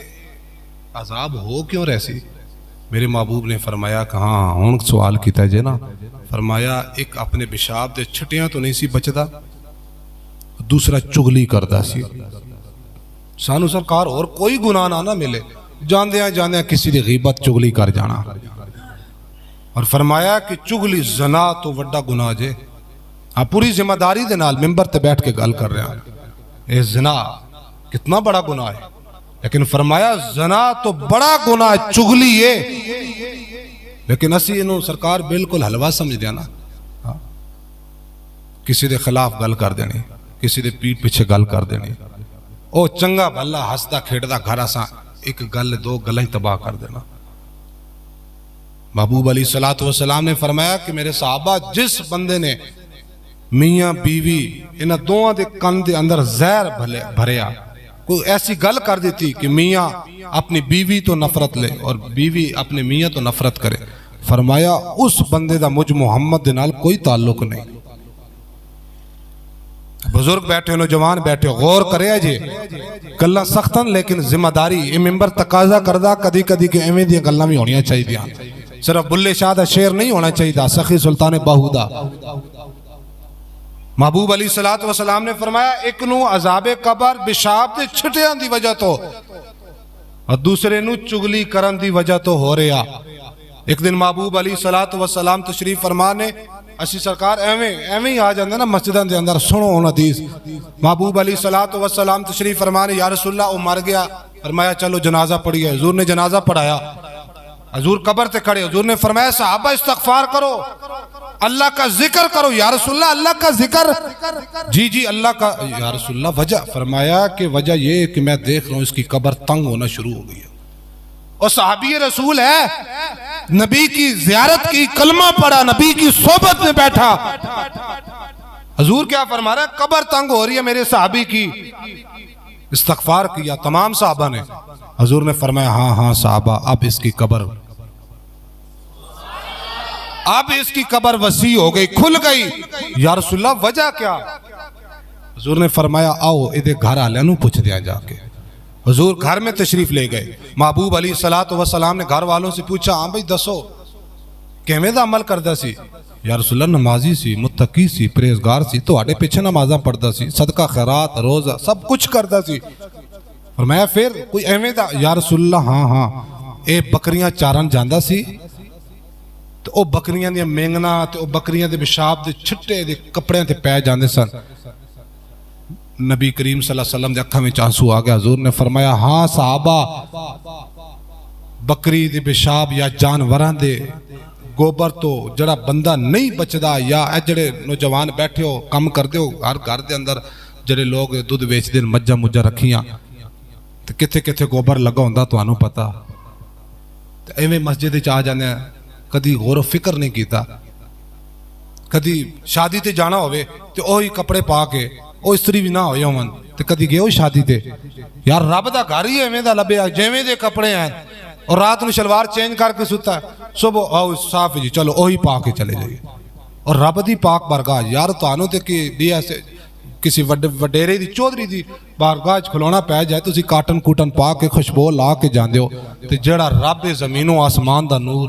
عذاب ہو کیوں رہسی میرے محبوب نے فرمایا کہ ہاں ہن سوال کیتا جے نا فرمایا ایک اپنے پیشاب دے چھٹیاں تو نہیں سی بچدا دوسرا چگلی کردا سی سانو سرکار اور کوئی گناہ نہ ملے جاندیاں کسی دی غیبت چگلی کر جانا اور فرمایا کہ چگلی زنا تو وڈا گناہ جے پوری ذمہ داری دے نال ممبر تے بیٹھ کے گل کر رہے ہیں اے زنا کتنا بڑا گناہ ہے لیکن فرمایا زنا تو بڑا گناہ چگلی ہے لیکن اسی انہوں سرکار بالکل حلوہ سمجھ دیا نا کسی دے خلاف گل کر دینی کسی دے پیٹ پیچھے گل کر دینی او چنگا بھلا ہستا کھیڑدا گھر اساں ایک گل 2 گلاں تباہ کر دینا محبوب علیہ السلام نے فرمایا کہ میرے صحابہ جس بندے نے میاں بیوی انہاں دوواں دے کن دے اندر زہر بھریا کوئی ایسی گل کر دیتی کہ میاں اپنی بیوی تو نفرت لے اور بیوی اپنے میاں تو نفرت کرے فرمایا اس بندے دا مجھ محمد دے نال کوئی تعلق نہیں بزرگ بیٹھے نوجوان بیٹھے غور کرے جے گلاں سختن لیکن ذمہ داری یہ ممبر تقاضا کردہ کدی کدی کہ ایویں دی گلاں بھی ہونیاں چاہیے صرف بلے شاہ دا شعر نہیں ہونا چاہیے سخی سلطان باہو دا محبوب علیہ السلام نے فرمایا ایک نو عذاب قبر پیشاب دے چھٹیاں دی وجہ تو اور دوسرے نو چگلی کرن دی وجہ تو ہو رہا ایک دن محبوب علیہ السلام تشریف فرمانے اسی سرکار ایویں ہی آ جاندے نا مسجداں دے اندر سنو ہن حدیث محبوب علیہ الصلوۃ والسلام تشریف فرمانے یا رسول اللہ وہ مر گیا فرمایا چلو جنازہ پڑھیے حضور نے جنازہ پڑھایا حضور قبر تے کھڑے حضور نے فرمایا صحابہ استغفار کرو اللہ کا ذکر کرو یا رسول اللہ اللہ کا ذکر جی اللہ کا یا رسول اللہ وجہ فرمایا کہ وجہ یہ کہ میں دیکھ رہا ہوں اس کی قبر تنگ ہونا شروع ہو گئی ہے اور صحابی رسول ہے نبی کی زیارت کی کلمہ پڑھا نبی کی صحبت میں بیٹھا حضور کیا فرما رہا ہے قبر تنگ ہو رہی ہے میرے صحابی کی استغفار کیا تمام صحابہ نے حضور نے فرمایا ہاں صحابہ اب اس کی قبر وسیع ہو گئی کھل گئی یا رسول اللہ وجہ کیا حضور نے فرمایا آؤ ادھے گھر آلے نو پوچھ دیا جا کے حضور گھر میں تشریف لے گئے محبوب علیہ السلام نے گھر والوں سے پوچھا ہاں بھئی دسو کیویں دا عمل کردا سی یا رسول اللہ نمازی سی متقی سی پرہیزگار سی تواڈے پیچھے نمازاں پڑھدا سی صدقہ خیرات روزہ سب کچھ کردا سی فرمایا پھر کوئی ایویں دا یا رسول اللہ ہاں اے بکریاں چارن جاندا سی تو او بکریاں دی مینگنا تے او بکریاں دے پیشاب دے چھٹے دے کپڑیاں تے پے جاندے سن نبی کریم صلی اللہ علیہ وسلم دے اکھاں وچ آنسو آ گیا حضور نے فرمایا ہاں صحابہ بکری دے پیشاب یا جانوراں دے گوبر تو جڑا بندہ نہیں بچدا یا اے جڑے نوجوان بیٹھے ہو کم کردے ہو ہر گھر دے اندر جڑے لوگ دودھ ویچ دے مجھا مجھا رکھیاں تے کتھے کتھے گوبر لگا ہوندا تانوں پتہ تے ایویں مسجد وچ آ جاندے کدی غور و فکر نہیں کیتا کدی شادی تے جانا ہوئے تے اوہی کپڑے پا کے او استری بھی نہ ہوئے ہون تے کدی گئے ہو شادی تے یار رب دا گھر ہی ایویں دا لبیا جویں دے کپڑے ہیں اور رات نو شلوار چینج کر کے ستا ہے صبح آؤ صاف جی چلو اوہی پا کے چلے جائیے اور رب دی پاک بارگاہ یار تانوں تے کہ دی ایسے کسی وڈیرے دی چودھری دی بارگاہ کھلونا پہ جائے تو اسی کاٹن کوٹن پا کے خوشبو لا کے جاندے ہو تے جڑا رب زمین و آسمان دا نور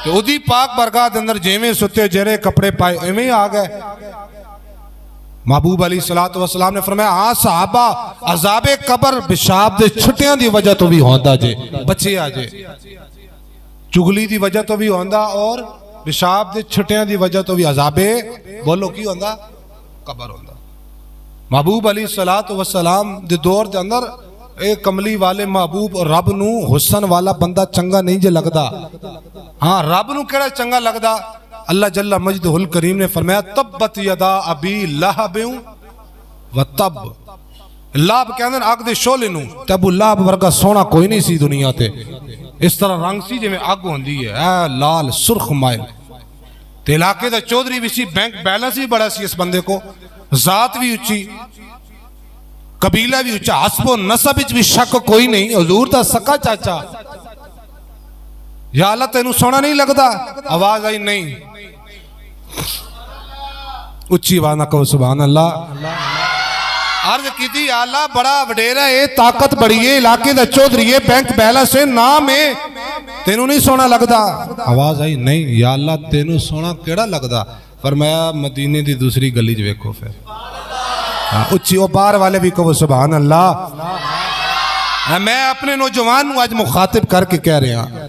تے اودی پاک بارگاہ دے اندر جیویں ستے جڑے کپڑے پائے ایویں آ گئے محبوب علیہ السلام نے فرمایا ہاں صحابہ عذاب قبر پیشاب دے چھٹیاں دی وجہ تو بھی ہوندا جے بچے آ جے چگلی دی وجہ تو بھی ہوندا اور پیشاب دے چھٹیاں دی وجہ تو بھی عذاب بولو کی ہوندا قبر ہوندا محبوب علیہ السلام دے دور دے اندر ایک کملی والے محبوب اور رب نو حسن والا بندہ چنگا نہیں جے لگدا ہاں رب نو کیڑا چنگا لگدا اللہ جل مجدہ الکریم نے فرمایا تبت یدا ابی لہب و تب لہب کہندے آگ دے شولے نو تے ابو لہب ورگا سونا کوئی نہیں سی دنیا تے اس طرح رنگ سی جے میں آگ ہوندی ہے اے لال سرخ مائل تے علاقے دا چودھری بھی سی بینک بیلنس بھی بڑا سی اس بندے کو ذات بھی اچھی قبیلہ بھی اچھا حسب و نسب بھی شک کوئی نہیں حضور دا سکا چاچا یا اللہ تینوں سونا نہیں لگدا آواز آئی نہیں اچھی آواز نہ کہو سبحان اللہ عرض کی تھی یا اللہ بڑا وڈیرا ہے طاقت بڑی ہے علاقے دا چودھری ہے بینک بیلنس ہے نام ہے تینوں نہیں سونا لگدا آواز آئی نہیں یا اللہ تینوں سونا کیڑا لگدا فرمایا مدینے دی دوسری گلی جو ویکھو پھر اچھی او بار والے بھی کہو سبحان اللہ میں اپنے نوجوان آج مخاطب کر کے کہہ رہا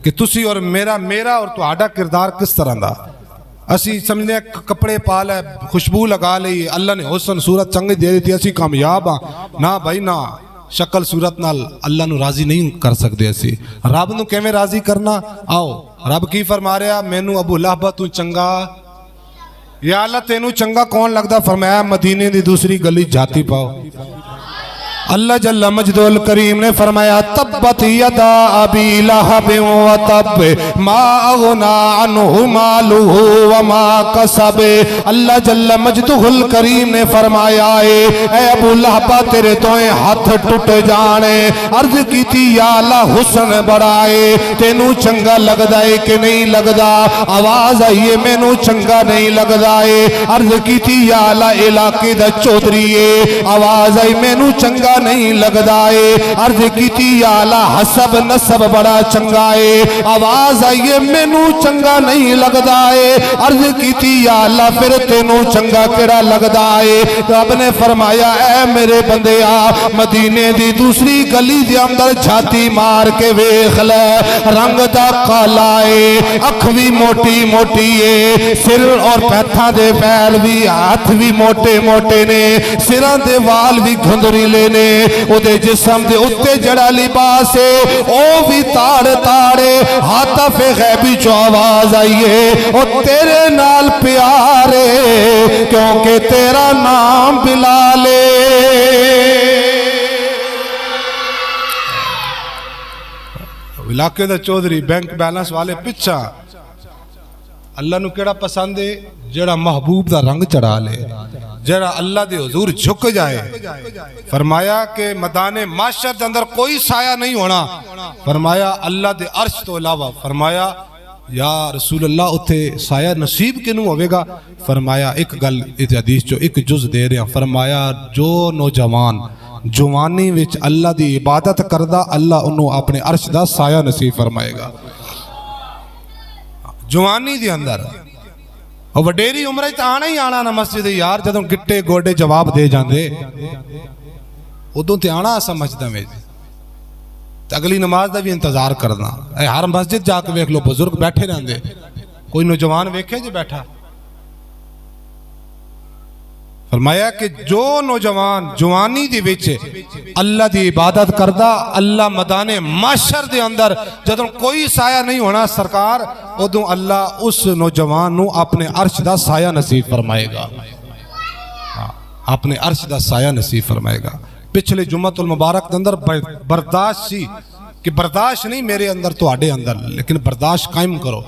کہ تسی اور میرا اور تہاڈا کردار کس طرح دا اسی سمجھنے کپڑے پا لے خوشبو لگا لئی اللہ نے حسن صورت چنگی دے دیتی اسی کامیاب ہاں نہ بھائی نہ شکل صورت نال اللہ نو راضی نہیں کر سکتے اسی رب نو کیویں راضی کرنا آؤ رب کی فرما رہا مینوں ابو لہب تو چنگا یا اللہ تینوں چنگا کون لگدا فرمایا مدینے دی دوسری گلی جاتی پاؤ اللہ جل مجدہ الکریم نے فرمایا تبت یدا ابی لہب و تب ما اغنا عنہ مالہ وما کسب اللہ جل مجدہ الکریم نے فرمایا اے ابو لہب تیرے توئیں ہاتھ ٹوٹ جانے عرض کی تھی یا اللہ حسن بڑھائے تینوں چنگا لگدا ہے کہ نہیں لگدا آواز آئیے مینوں چنگا نہیں لگدا ہے عرض کی تھی یا اللہ علاقے دا چودھری ہے آواز آئی مینوں چنگا چنگا نہیں لگدا ہے. عرض کیتی یا اللہ حسب نسب بڑا چنگا ہے. آواز آئیے مینوں چنگا نہیں لگدا ہے. عرض کیتی یا اللہ پھر تینوں چنگا کیڑا لگدا ہے. رب نے فرمایا اے میرے بندیا مدینے دی دوسری گلی دے اندر چھاتی مار کے ویکھ لے. رنگ دا کالا ہے, اکھ بھی موٹی موٹی ہے, سر اور پیٹھاں دے پیر بھی ہاتھ بھی موٹے موٹے نے, سراں دے وال بھی گھندریلے نے, او دے جسم دے اتے جڑا لباس ہے او بھی تاڑ تاڑے. حاطف غیبی جو آواز آئیے او تیرے نال پیارے کیونکہ تیرا نام بلال ہے. علاقے دا چودھری بینک بیلنس والے پچھا اللہ نو کیڑا پسند ہے جڑا محبوب دا رنگ چڑھا لے, جڑا اللہ دے حضور جھک جائے. فرمایا کہ میدان معاشر دے اندر کوئی سایہ نہیں ہونا, فرمایا اللہ دے عرش تو علاوہ. فرمایا یا رسول اللہ اتھے سایہ نصیب کنوں ہوئے گا. فرمایا ایک گل اس حدیث جو ایک جز دے رہے ہیں. فرمایا جو نوجوان جوانی وچ اللہ دی عبادت کردہ اللہ انہوں اپنے عرش دا سایہ نصیب فرمائے گا. جوانی دی اندر اور وڈیری عمرہ تا آنا ہی آنا نا مسجد یار جدوں گٹے گوڑے جواب دے جاندے ادوں تے آنا سمجھدا میں اگلی نماز دا بھی انتظار کرنا. اے ہر مسجد جا کے ویکھ لو بزرگ بیٹھے رہندے, کوئی نوجوان ویکھے جو بیٹھا. فرمایا کہ جو نوجوان جوانی دی وچ اللہ دی عبادت کردہ اللہ میدان معاشر دے اندر جدوں کوئی سایہ نہیں ہونا سرکار ادوں اللہ اس نوجوان نو اپنے عرش دا سایہ نصیب فرمائے گا, اپنے عرش دا سایہ نصیب فرمائے گا. پچھلے جمعۃ المبارک دے اندر برداشت سی کہ برداشت نہیں میرے اندر تو آڈے اندر, لیکن برداشت قائم کرو.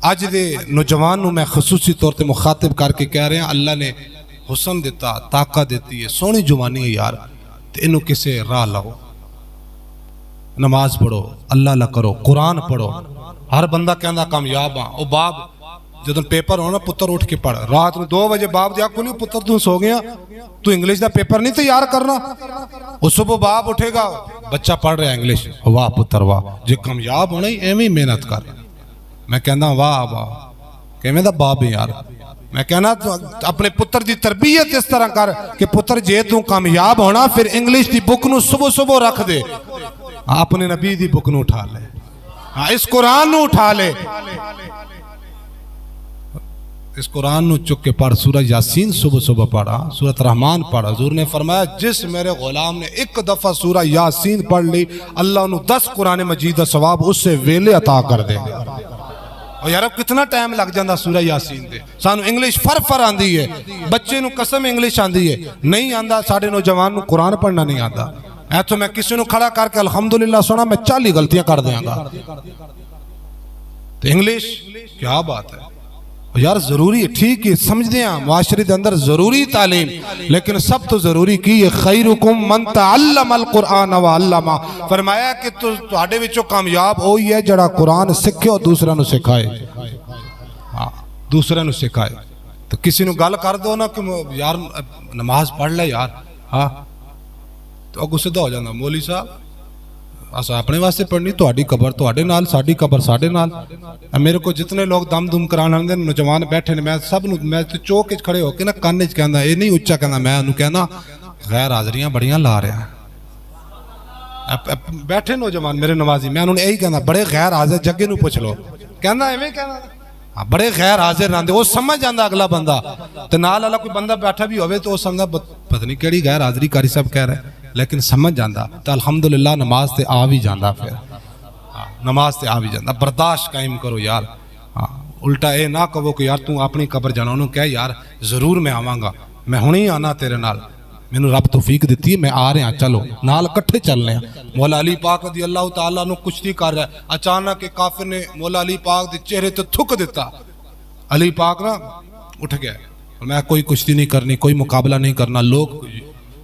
آج دے نوجوان نو میں خصوصی طور تے مخاطب کر کے کہہ رہے ہیں اللہ نے حسن دیتا, طاقت دیتی ہے, سونی جوانی ہے یار, تو انہوں کسے راہ لاؤ. نماز پڑھو, اللہ اللہ کرو, قرآن پڑھو. ہر بندہ کہنا کامیاب ہاں. او باپ جدوں پیپر ہونا پتر اٹھ کے پڑھ, رات میں 2 بجے باپ دیا کو نہیں پتر تو سو گیا, تو انگلش دا پیپر نہیں تیار کرنا. اس صبح باپ اٹھے گا بچہ پڑھ رہا ہے انگلش, واہ پتر واہ, جے کامیاب ہونا ہی ایویں محنت کر. میں کہنا واہ واہ کیویں دا باپ ہے یار. میں کہنا اپنے پتر دی تربیت اس طرح کر کہ پتر جے تو کامیاب ہونا پھر انگلش دی بک نو صبح صبح رکھ دے, اپنے نبی دی بک نو اٹھا لے, اس قرآن نو اٹھا لے, اس قرآن نو چک کے پڑھ. سورہ یاسین صبح صبح پڑھا, سورۃ رحمان پڑھا. حضور نے فرمایا جس میرے غلام نے ایک دفعہ سورہ یاسین پڑھ لی اللہ انہوں 10 قرآن مجید ثواب اس سے ویلے عطا کر دے. اور یار اب کتنا ٹائم لگ جاندہ سورہ یاسین دے. سانو انگلش فر آندھی ہے, بچے نو قسم انگلش آندھی ہے, نہیں آندہ ساڑھے نوجوان نو قرآن پڑھنا نہیں آندہ. اے تو میں کسی نو کھڑا کر کے الحمدللہ سونا میں 40 غلطیاں کر دیاں گا. تو انگلش کیا بات ہے یار, ضروری ہے, ٹھیک ہے سمجھ دیں معاشرے دے اندر ضروری تعلیم, لیکن سب تو ضروری کی ہے خیرکم من تعلم القرآن وعلمہ. فرمایا کہ تہاڈے وچوں کامیاب ہوئی ہے جڑا قرآن سکھے اور دوسرا نو سکھائے. دوسرا نو سکھائے. تو کسی نو گل کر دو نا کہ یار نماز پڑھ لے یار, ہاں تو اگو سدھا ہو جانا مولوی صاحب اسا اپنے واسطے پڑھنی, تہاڈی قبر تہاڈے نال, ساڈی قبر ساڈے نال. میرے کو جتنے لوگ دم دم کرانے آندے نوجوان بیٹھے نے, میں سب نو میں چوک وچ کھڑے ہو کے نا کان وچ کہندا اے نہیں اچا کہندا, میں انہوں کہنا غیر حاضریاں بڑیاں لا رہا ہیں. بیٹھے نوجوان میرے نوازی, میں انہوں نے یہی کہنا بڑے غیر حاضر, جگے نو پوچھ لو, کہندا ایویں کہنا بڑے غیر حاضر رہندے. وہ سمجھ جاندا اگلا بندہ, تے نال والا کوئی بندہ بیٹھا بھی ہوئے تو وہ سمجھدا پتہ نہیں کیڑی غیر حاضری کاری صاحب کہہ رہے, لیکن سمجھ جاندہ تو الحمدللہ نماز تے آ بھی جاندہ. پھر نماز تے آ بھی جاندہ. برداشت قائم کرو یار. الٹا اے نہ کہو کہ یار تو اپنی قبر جانا, انہوں کہہ یار ضرور میں آواں گا, میں ہونی آنا تیرے نال, میں نے رب توفیق دیتی ہے, میں آ رہے ہیں, چلو نال کٹھے چل رہے ہیں. مولا علی پاک رضی اللہ تعالیٰ نو کشتی کر رہا ہے, اچانک ایک کافر نے مولا علی پاک دے چہرے تے تھک دیتا. علی پاک نا اٹھ گئے, میں کوئی کشتی نہیں کرنی, کوئی مقابلہ نہیں کرنا. لوگ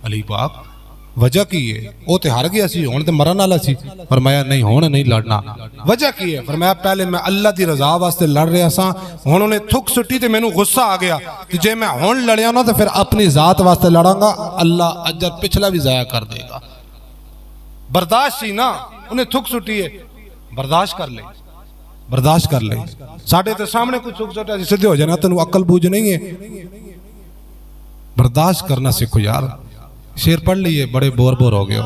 علی پاک وجہ کی ہے وہ تے ہار گیا سی ہن تے مرن والا سی فرمایا نہیں ہن نہیں لڑنا وجہ کی ہے فرمایا پہلے میں اللہ دی رضا واسطے لڑ رہا سا ہن انہیں تھک سٹی تے مینوں غصہ آ گیا کہ جے میں ہن لڑیا نا تے پھر اپنی ذات واسطے لڑاں گا اللہ اجر پچھلا بھی ضائع کر دے گا برداشت سی نا انہیں تھک سٹی ہے برداشت کر لے ساڑھے تے سامنے کچھ تھک سٹا جی سدھے ہو جانا تنو عقل بوجھ نہیں ہے برداشت کرنا سکھو یار شیر پڑھ لیے بڑے بور ہو گئے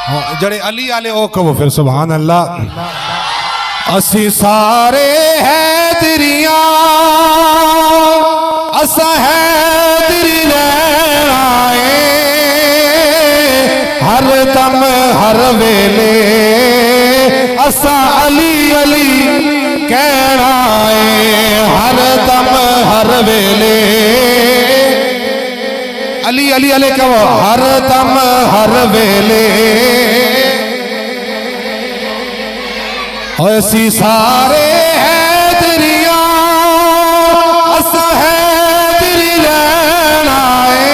ہو جڑے علی آلے او کہو پھر سبحان اللہ اسی سارے حیدریاں اسا حیدری لین آئے ہر دم ہر ویلے اسا علی علی کہن آئے ہر دم ہر ویلے علی علی علی کہو ہر دم ہر ویلے ایسی سارے حیدریاں اسا حیدری لین آئے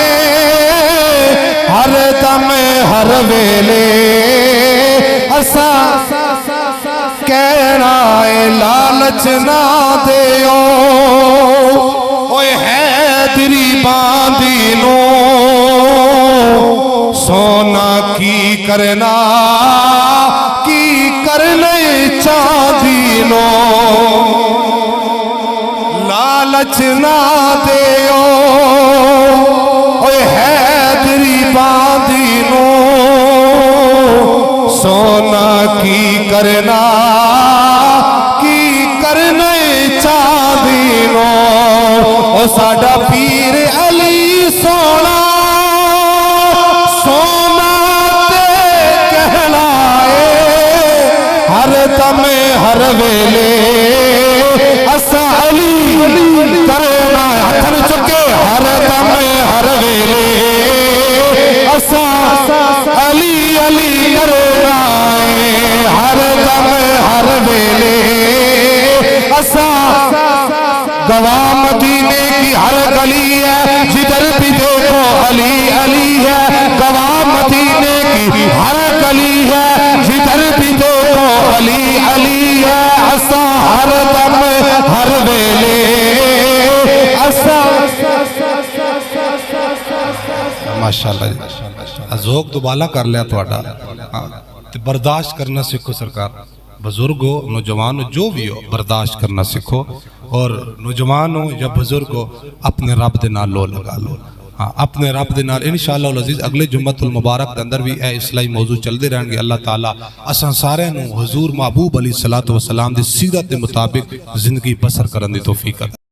ہر دم ہر ویلے اسا کہن آئے لالچ نہ دیو اوے حیدری باندی نو سونا کی کرنا کی کرنے چاندی نو لالچ نہ دیو اوے حیدری باندی نو سونا کی کرنا کی کرنے چاندی نو او ساڈا پیر علی سونا ہر دم ہر ویلے اسا علی کرنا ہتھن چکے ہر دم ہر ویلے اسا علی علی کرنا ہر دم ہر ویلے اسا گواہ مدینے کی ہر گلی ہے جدھر بھی دیکھو علی علی ہے گواہ مدینے کی ہر گلی ہے جدھر بھی دیکھو علی علی ہے اسا ہر دم ہر ویلے اسا ماشاءاللہ ذوق دوبالا کر لیا تھوڑا برداشت کرنا سکھو سرکار بزرگ ہو نوجوان ہو جو بھی ہو برداشت کرنا سکھو اور نوجوان ہو یا بزرگ ہو اپنے رب دے نال لو لگا لو اپنے رب دے نال انشاءاللہ العزیز اگلے جمعۃ المبارک دے اندر بھی اے اصلاحی موضوع چل دے رہن گے اللہ تعالیٰ اساں سارے نو حضور محبوب علیہ الصلوۃ والسلام دی سیرت دے مطابق زندگی بسر کرن دی توفیق عطا